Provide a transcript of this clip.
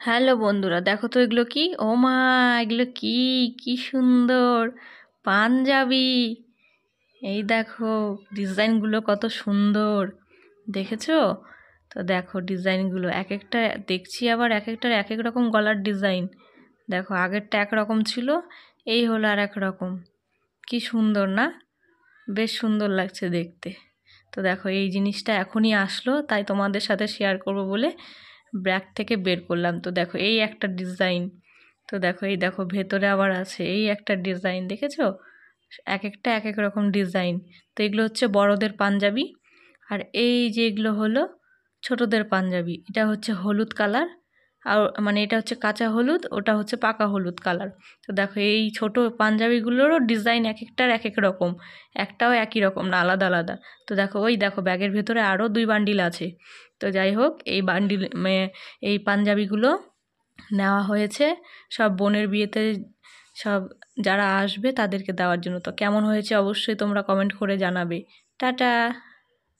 Hello বন্ধুরা, দেখো তো এগুলো কি। ও মা, এগুলো কি! কি সুন্দর পাঞ্জাবি! এই দেখো, ডিজাইনগুলো কত সুন্দর, দেখেছো? তো দেখো ডিজাইনগুলো এক একটা দেখছি, আবার এক একটার এক এক রকম গলার ডিজাইন। দেখো আগেরটা একরকম ছিল, এই হলো আর এক রকম। কি সুন্দর না? বেশ সুন্দর লাগছে দেখতে। তো দেখো এই জিনিসটা এখনই আসলো, তাই তোমাদের সাথে শেয়ার করব বলে ব্যাগ থেকে বের করলাম। তো দেখো এই একটা ডিজাইন। তো দেখো এই দেখো ভেতরে আবার আছে এই একটা ডিজাইন, দেখেছো? এক একটা এক এক রকম ডিজাইন। তো এগুলো হচ্ছে বড়দের পাঞ্জাবি, আর এই যে এগুলো হলো ছোটদের পাঞ্জাবি। এটা হচ্ছে হলুদ কালার, আর মানে এটা হচ্ছে কাঁচা হলুদ, ওটা হচ্ছে পাকা হলুদ কালার। তো দেখো এই ছোট পাঞ্জাবিগুলোরও ডিজাইন এক একটার এক এক রকম, একটাও একই রকম না, আলাদা আলাদা। তো দেখো ওই দেখো ব্যাগের ভেতরে আরও 2 বান্ডিল আছে। তো যাই হোক, এই বান্ডিল এই পাঞ্জাবিগুলো নেওয়া হয়েছে সব বোনের বিয়েতে, সব যারা আসবে তাদেরকে দেওয়ার জন্য। তো কেমন হয়েছে অবশ্যই তোমরা কমেন্ট করে জানাবে। টাটা।